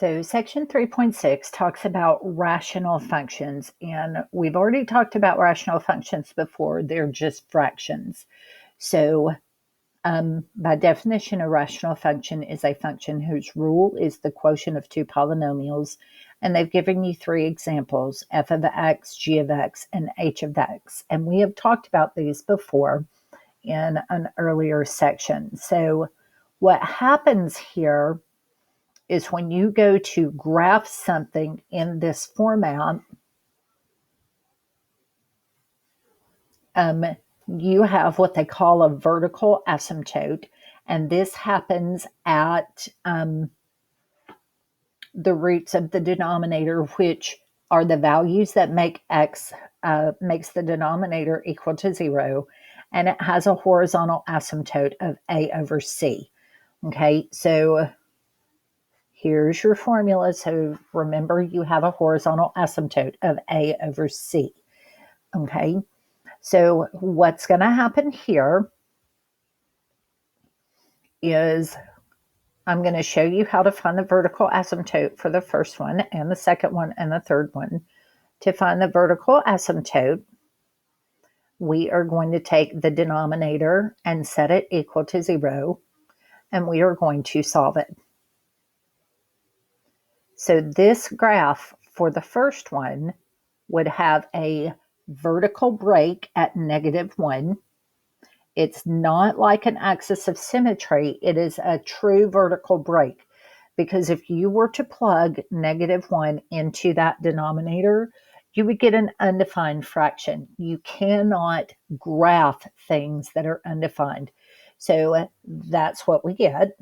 So, section 3.6 talks about rational functions, and we've already talked about rational functions before. They're just fractions. So, by definition, a rational function is a function whose rule is the quotient of two polynomials, and they've given you three examples: f of x, g of x, and h of x. And we have talked about these before in an earlier section. So, what happens here is when you go to graph something in this format, you have what they call a vertical asymptote, and this happens at the roots of the denominator, which are the values that make x makes the denominator equal to 0, and it has a horizontal asymptote of a over c. Okay, so here's your formula. So remember, you have a horizontal asymptote of a over c. Okay, so what's going to happen here is I'm going to show you how to find the vertical asymptote for the first one and the second one and the third one. To find the vertical asymptote, we are going to take the denominator and set it equal to 0, and we are going to solve it. So this graph for the first one would have a vertical break at -1. It's not like an axis of symmetry. It is a true vertical break, because if you were to plug -1 into that denominator, you would get an undefined fraction. You cannot graph things that are undefined. So that's what we get.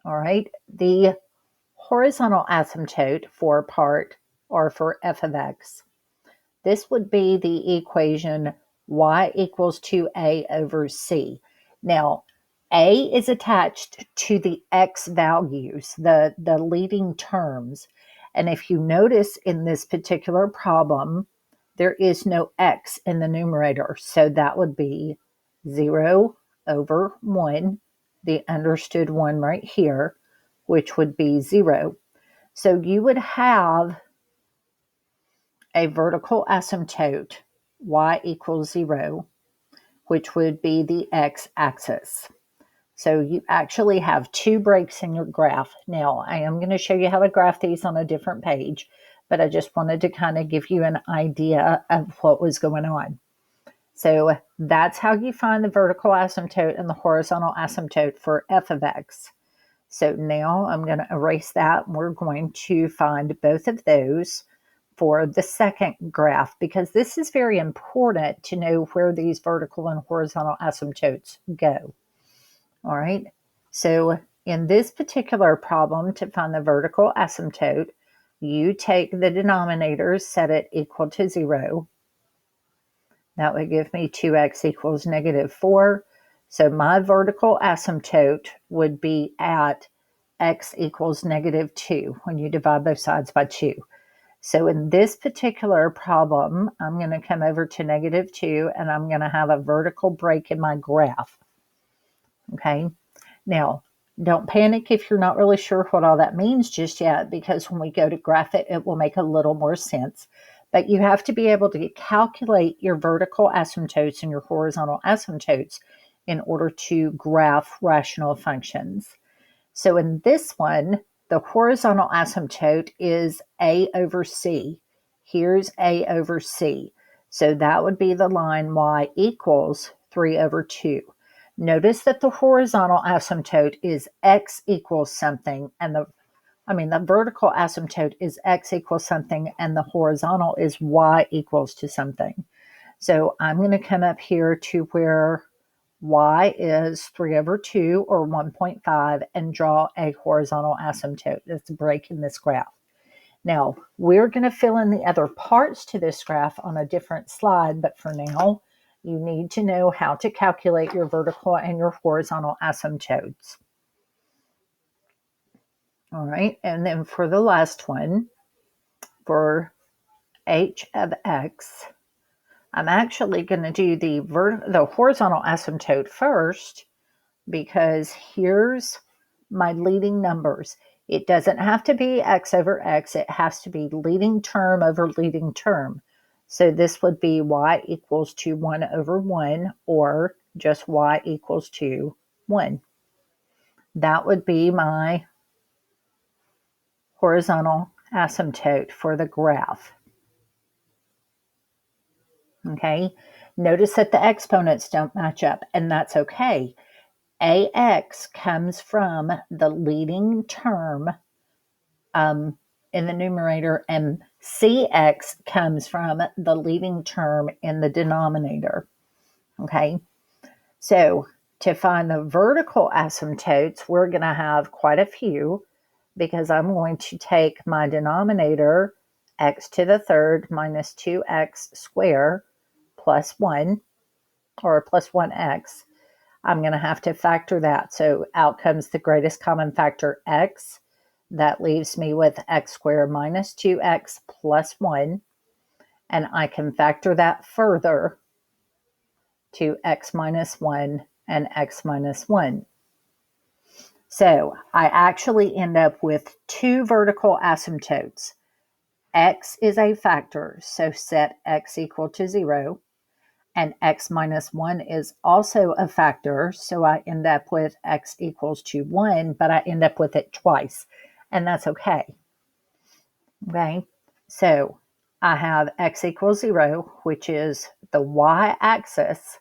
All right. The horizontal asymptote for part, or for f of x, this would be the equation y equals 2a over c. Now, a is attached to the x values, the leading terms. And if you notice in this particular problem, there is no x in the numerator. So that would be 0 over 1, the understood one right here, which would be 0. So you would have a vertical asymptote, y equals 0, which would be the x-axis. So you actually have two breaks in your graph. Now, I am going to show you how to graph these on a different page, but I just wanted to kind of give you an idea of what was going on. So that's how you find the vertical asymptote and the horizontal asymptote for f of x. So now I'm going to erase that, and we're going to find both of those for the second graph, because this is very important to know where these vertical and horizontal asymptotes go. All right, so in this particular problem, to find the vertical asymptote, you take the denominator, set it equal to 0. That would give me 2x equals -4. So my vertical asymptote would be at x equals -2 when you divide both sides by 2. So in this particular problem, I'm going to come over to -2, and I'm going to have a vertical break in my graph. Okay, now don't panic if you're not really sure what all that means just yet, because when we go to graph it, it will make a little more sense. But you have to be able to calculate your vertical asymptotes and your horizontal asymptotes in order to graph rational functions. So in this one, the horizontal asymptote is a over c. Here's a over c. So that would be the line y equals 3 over 2. Notice that the horizontal asymptote is x equals something, and the vertical asymptote is x equals something, and the horizontal is y equals to something. So I'm going to come up here to where y is 3 over 2, or 1.5, and draw a horizontal asymptote. That's a break in this graph. Now, we're going to fill in the other parts to this graph on a different slide, but for now, you need to know how to calculate your vertical and your horizontal asymptotes. All right, and then for the last one, for h of x, I'm actually going to do the horizontal asymptote first, because here's my leading numbers. It doesn't have to be x over x. It has to be leading term over leading term. So this would be y equals to 1 over 1, or just y equals to 1. That would be my horizontal asymptote for the graph. Okay, notice that the exponents don't match up, and that's okay. AX comes from the leading term in the numerator, and CX comes from the leading term in the denominator. Okay, so to find the vertical asymptotes, we're going to have quite a few, because I'm going to take my denominator, x to the third minus 2x squared plus 1, or plus 1x. I'm going to have to factor that. So out comes the greatest common factor, x. That leaves me with x squared minus 2x plus 1. And I can factor that further to x minus 1 and x minus 1. So I actually end up with two vertical asymptotes. X is a factor, so set x equal to 0. And x minus 1 is also a factor, so I end up with x equals to 1, but I end up with it twice, and that's okay. Okay, so I have x equals 0, which is the y-axis,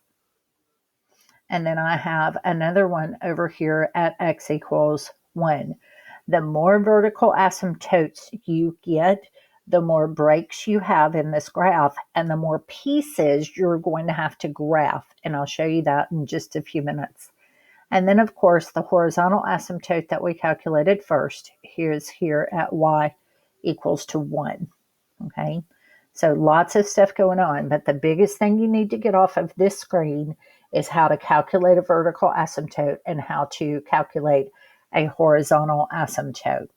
and then I have another one over here at x equals 1. The more vertical asymptotes you get, the more breaks you have in this graph, and the more pieces you're going to have to graph. And I'll show you that in just a few minutes. And then, of course, the horizontal asymptote that we calculated first, here's here at y equals to 1. Okay, so lots of stuff going on, but the biggest thing you need to get off of this screen is how to calculate a vertical asymptote and how to calculate a horizontal asymptote.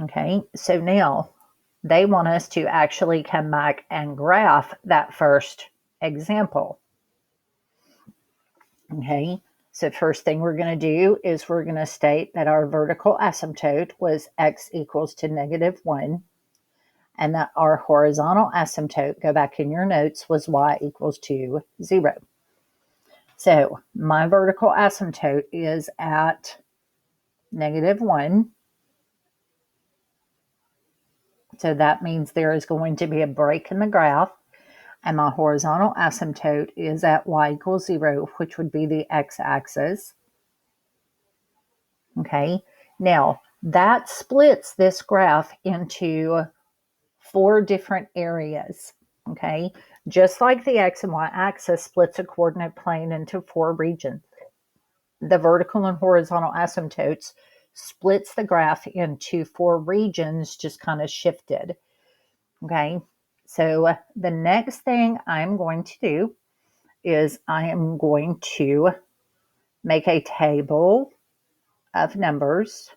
Okay, so now they want us to actually come back and graph that first example. Okay, so first thing we're going to do is we're going to state that our vertical asymptote was x equals to negative 1, and that our horizontal asymptote, go back in your notes, was y equals to 0. So my vertical asymptote is at negative 1. So that means there is going to be a break in the graph, and my horizontal asymptote is at y equals 0, which would be the x-axis. Okay, now that splits this graph into 4 different areas. Okay, just like the x and y axis splits a coordinate plane into 4 regions, the vertical and horizontal asymptotes splits the graph into 4 regions, just kind of shifted. Okay, so the next thing I'm going to do is I am going to make a table of numbers,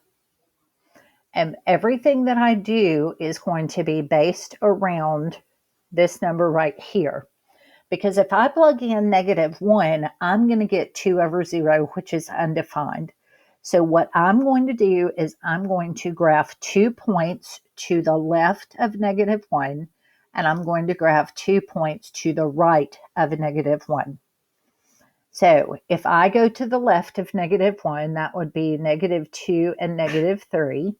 and everything that I do is going to be based around this number right here. Because if I plug in negative 1, I'm going to get 2 over 0, which is undefined. So what I'm going to do is I'm going to graph 2 points to the left of negative 1, and I'm going to graph 2 points to the right of negative 1. So if I go to the left of negative 1, that would be negative 2 and negative 3.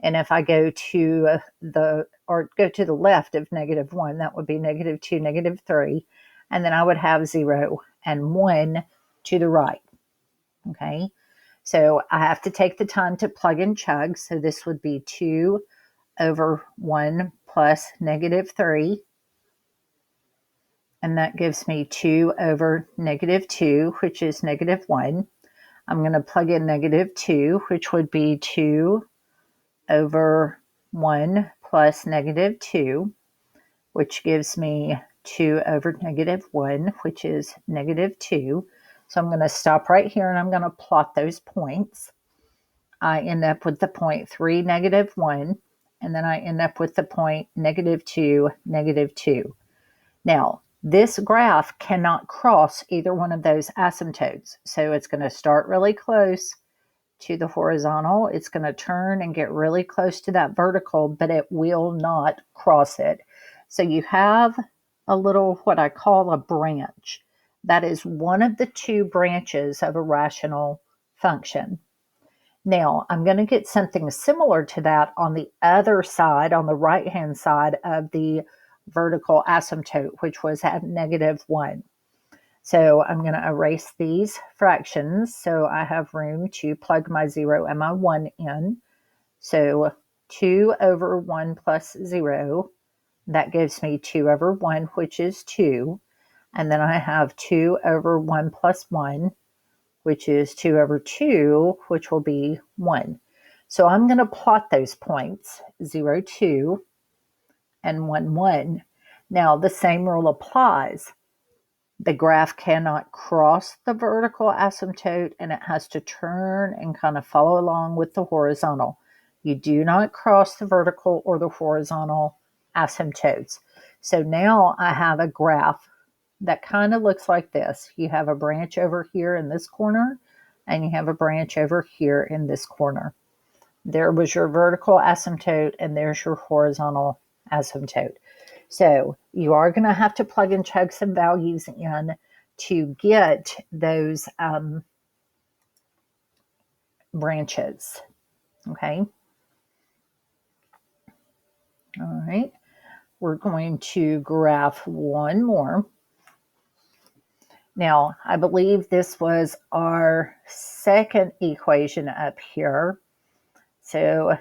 And if I go to the left of negative 1, that would be negative 2, negative 3. And then I would have 0 and 1 to the right. Okay, so I have to take the time to plug and chug. So this would be 2 over 1 plus negative 3. And that gives me 2 over negative 2, which is negative 1. I'm going to plug in negative 2, which would be 2 over 1 plus negative 2, which gives me 2 over negative 1, which is negative 2. So I'm going to stop right here and I'm going to plot those points. I end up with the point 3, negative 1, and then I end up with the point negative 2, negative 2. Now, This graph cannot cross either one of those asymptotes. So it's going to start really close to the horizontal. It's going to turn and get really close to that vertical, but it will not cross it. So you have a little, what I call a branch. That is one of the two branches of a rational function. Now, I'm going to get something similar to that on the other side, on the right-hand side of the vertical asymptote, which was at -1. So I'm going to erase these fractions so I have room to plug my 0 and my 1 in. So 2 over 1 plus 0, that gives me 2 over 1, which is 2. And then I have 2 over 1 plus 1, which is 2 over 2, which will be 1. So I'm going to plot those points, 0, 2, and 1, 1. Now, the same rule applies. The graph cannot cross the vertical asymptote, and it has to turn and kind of follow along with the horizontal. You do not cross the vertical or the horizontal asymptotes. So now I have a graph that kind of looks like this. You have a branch over here in this corner, and you have a branch over here in this corner. There was your vertical asymptote, and there's your horizontal asymptote. So you are going to have to plug and chug some values in to get those branches. Okay. All right. We're going to graph one more. Now, I believe this was our second equation up here. So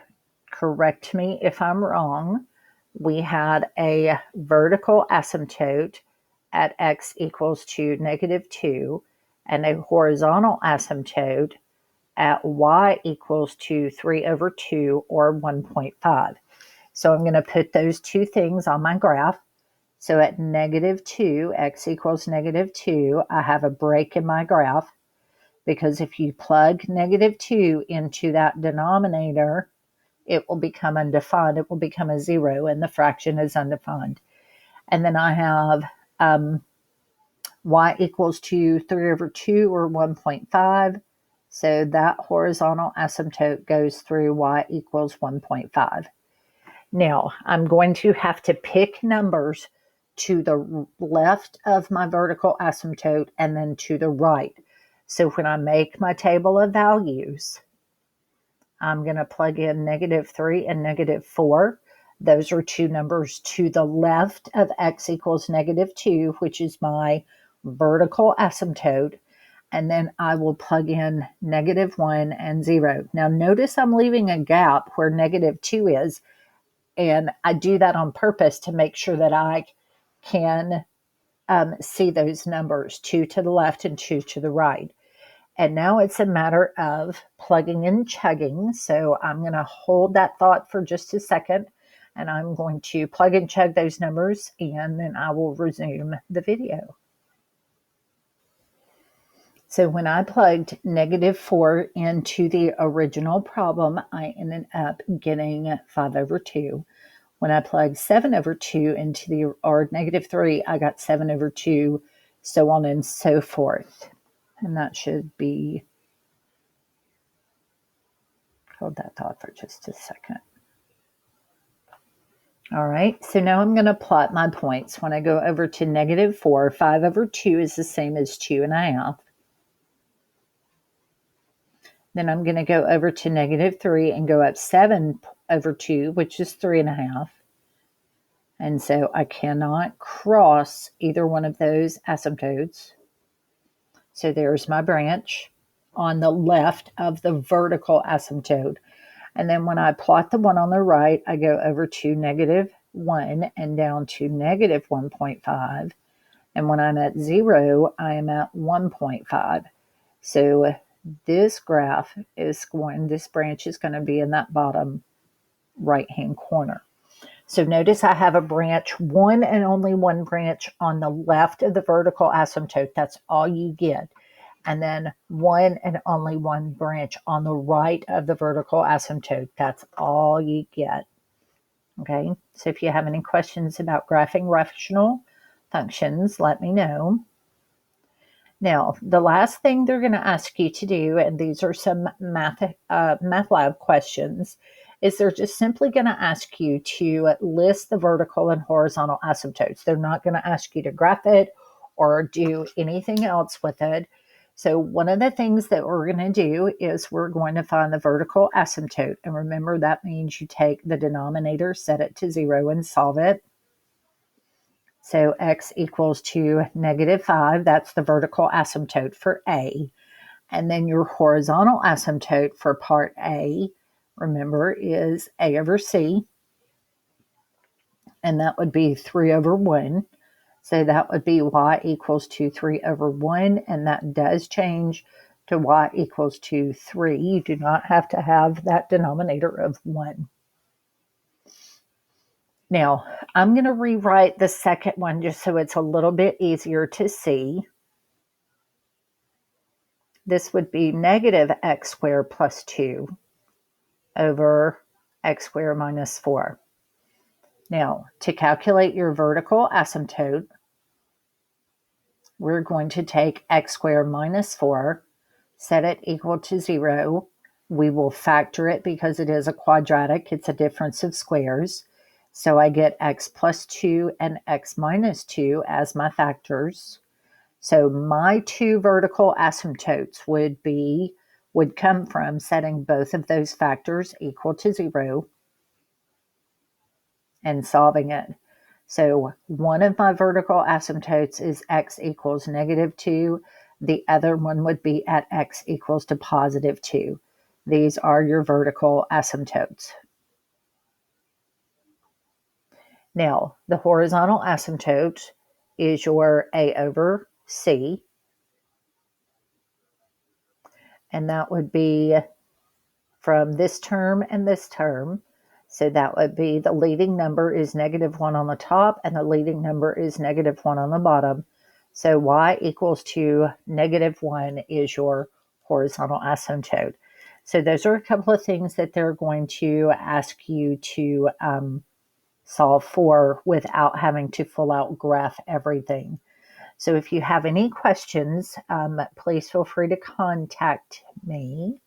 correct me if I'm wrong. We had a vertical asymptote at x equals to -2 and a horizontal asymptote at y equals to 3 over 2 or 1.5. So I'm going to put those two things on my graph. So at -2, x equals -2, I have a break in my graph because if you plug -2 into that denominator, it will become undefined. It will become a 0 and the fraction is undefined. And then I have y equals to 3 over 2 or 1.5. So that horizontal asymptote goes through y equals 1.5. Now, I'm going to have to pick numbers to the left of my vertical asymptote and then to the right. So when I make my table of values, I'm going to plug in -3 and -4. Those are two numbers to the left of x equals -2, which is my vertical asymptote. And then I will plug in -1 and 0. Now notice I'm leaving a gap where -2 is. And I do that on purpose to make sure that I can see those numbers, 2 to the left and 2 to the right. And now it's a matter of plugging and chugging. So I'm going to hold that thought for just a second, and I'm going to plug and chug those numbers, and then I will resume the video. So when I plugged -4 into the original problem, I ended up getting 5 over 2. When I plugged 7 over 2 into the, or -3, I got 7 over 2, so on and so forth. And that should be, hold that thought for just a second. All right, so now I'm going to plot my points. When I go over to -4, 5 over 2 is the same as 2.5. Then I'm going to go over to -3 and go up 7 over 2, which is 3.5. And so I cannot cross either one of those asymptotes. So there's my branch on the left of the vertical asymptote. And then when I plot the one on the right, I go over to -1 and down to -1.5. And when I'm at 0, I am at 1.5. So this graph is going, this branch is going to be in that bottom right-hand corner. So notice I have a branch, one and only one branch on the left of the vertical asymptote. That's all you get. And then one and only one branch on the right of the vertical asymptote. That's all you get. Okay, so if you have any questions about graphing rational functions, let me know. Now, the last thing they're going to ask you to do, and these are some MATLAB questions, is they're just simply going to ask you to list the vertical and horizontal asymptotes. They're not going to ask you to graph it or do anything else with it. So one of the things that we're going to do is we're going to find the vertical asymptote. And remember, that means you take the denominator, set it to 0, and solve it. So x equals to -5. That's the vertical asymptote for A. And then your horizontal asymptote for part A, remember, is A over C. And that would be 3 over 1. So that would be y equals to 3 over 1. And that does change to y equals to 3. You do not have to have that denominator of 1. Now, I'm going to rewrite the second one just so it's a little bit easier to see. This would be negative x squared plus 2 over x squared minus 4. Now, to calculate your vertical asymptote, we're going to take x squared minus 4, set it equal to 0. We will factor it because it is a quadratic. It's a difference of squares. So I get x plus 2 and x minus 2 as my factors. So my two vertical asymptotes would come from setting both of those factors equal to 0 and solving it. So one of my vertical asymptotes is x equals -2. The other one would be at x equals to +2. These are your vertical asymptotes. Now, the horizontal asymptote is your A over C. And that would be from this term and this term. So that would be the leading number is -1 on the top and the leading number is -1 on the bottom. So y equals to -1 is your horizontal asymptote. So those are a couple of things that they're going to ask you to solve for without having to full out graph everything. So if you have any questions, please feel free to contact me.